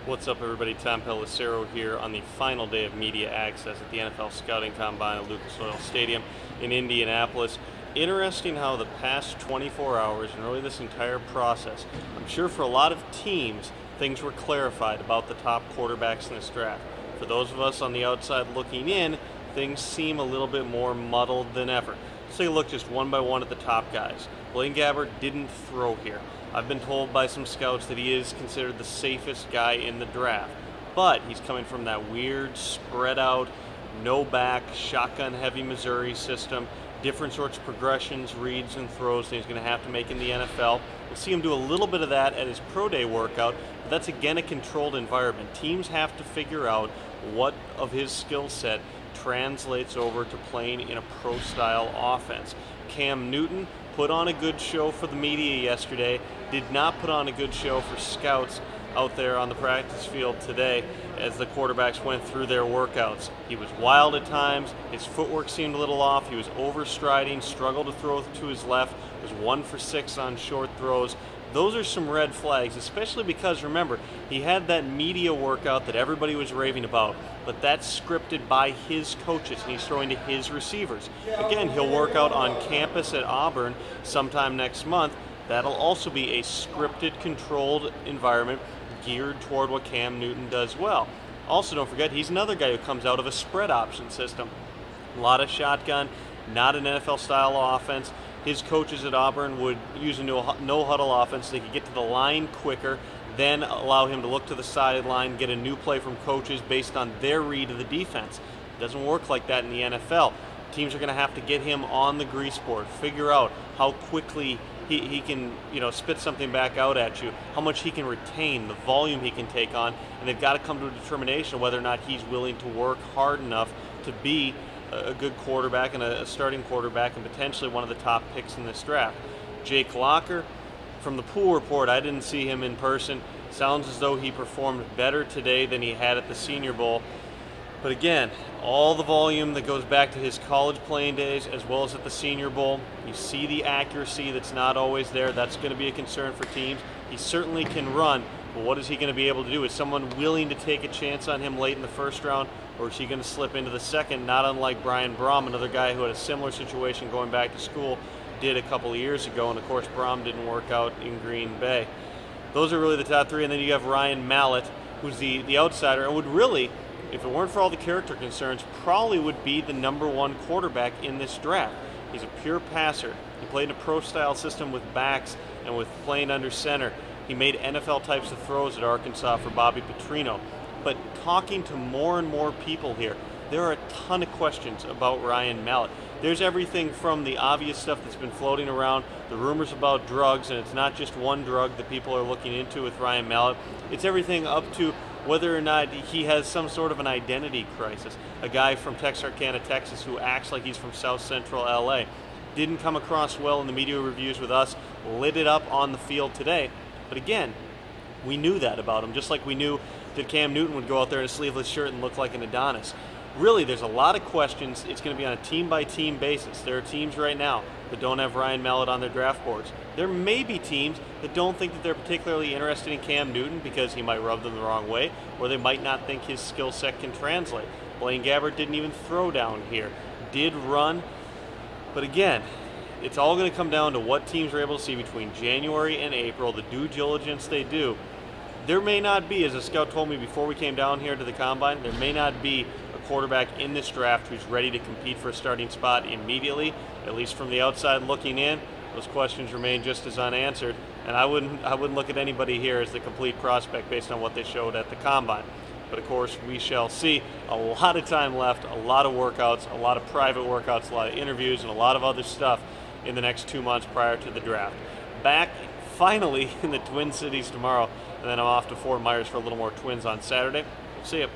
What's up, everybody? Tom Pelissero here on the final day of media access at the NFL Scouting Combine at Lucas Oil Stadium in Indianapolis. Interesting how the past 24 hours and really this entire process, I'm sure for a lot of teams, things were clarified about the top quarterbacks in this draft. For those of us on the outside looking in, things seem a little bit more muddled than ever. Let's take a look just one by one at the top guys. Blaine Gabbert didn't throw here. I've been told by some scouts that he is considered the safest guy in the draft, but he's coming from that weird, spread out, no back, shotgun heavy Missouri system, different sorts of progressions, reads, and throws that he's going to have to make in the NFL. We'll see him do a little bit of that at his pro day workout, but that's again a controlled environment. Teams have to figure out what of his skill set translates over to playing in a pro-style offense. Cam Newton put on a good show for the media yesterday, did not put on a good show for scouts out there on the practice field today as the quarterbacks went through their workouts. He was wild at times, his footwork seemed a little off, he was overstriding, struggled to throw to his left, was 1 for 6 on short throws. Those are some red flags, especially because, remember, he had that media workout that everybody was raving about, but that's scripted by his coaches, and he's throwing to his receivers. Again, he'll work out on campus at Auburn sometime next month. That'll also be a scripted, controlled environment geared toward what Cam Newton does well. Also, don't forget, he's another guy who comes out of a spread option system. A lot of shotgun, not an NFL-style offense. His coaches at Auburn would use a no-huddle offense so they could get to the line quicker, then allow him to look to the sideline, get a new play from coaches based on their read of the defense. It doesn't work like that in the NFL. Teams are going to have to get him on the grease board, figure out how quickly he can, spit something back out at you, how much he can retain, the volume he can take on, and they've got to come to a determination of whether or not he's willing to work hard enough to be a good quarterback and a starting quarterback and potentially one of the top picks in this draft. Jake Locker, from the pool report, I didn't see him in person. Sounds as though he performed better today than he had at the Senior Bowl. But again, all the volume that goes back to his college playing days as well as at the Senior Bowl, you see the accuracy that's not always there. That's going to be a concern for teams. He certainly can run, but what is he going to be able to do? Is someone willing to take a chance on him late in the first round, or is he going to slip into the second, not unlike Brian Brom, another guy who had a similar situation going back to school, did a couple of years ago, and of course Brom didn't work out in Green Bay. Those are really the top three, and then you have Ryan Mallett, who's the outsider, and would really, if it weren't for all the character concerns, probably would be the #1 quarterback in this draft. He's a pure passer. He played in a pro-style system with backs and with playing under center. He made NFL types of throws at Arkansas for Bobby Petrino. But talking to more and more people here, there are a ton of questions about Ryan Mallett. There's everything from the obvious stuff that's been floating around, the rumors about drugs, and it's not just one drug that people are looking into with Ryan Mallett. It's everything up to whether or not he has some sort of an identity crisis. A guy from Texarkana, Texas, who acts like he's from South Central LA. Didn't come across well in the media reviews with us, lit it up on the field today. But again, we knew that about him, just like we knew that Cam Newton would go out there in a sleeveless shirt and look like an Adonis. Really, there's a lot of questions. It's going to be on a team-by-team basis. There are teams right now that don't have Ryan Mallett on their draft boards. There may be teams that don't think that they're particularly interested in Cam Newton because he might rub them the wrong way, or they might not think his skill set can translate. Blaine Gabbert didn't even throw down here. Did run, but again, it's all going to come down to what teams are able to see between January and April, the due diligence they do. There may not be, as a scout told me before we came down here to the Combine, there may not be a quarterback in this draft who's ready to compete for a starting spot immediately, at least from the outside looking in. Those questions remain just as unanswered, and I wouldn't look at anybody here as the complete prospect based on what they showed at the Combine. But of course, we shall see. A lot of time left, a lot of workouts, a lot of private workouts, a lot of interviews, and a lot of other stuff in the next 2 months prior to the draft. Back finally in the Twin Cities tomorrow, and then I'm off to Fort Myers for a little more Twins on Saturday. See you.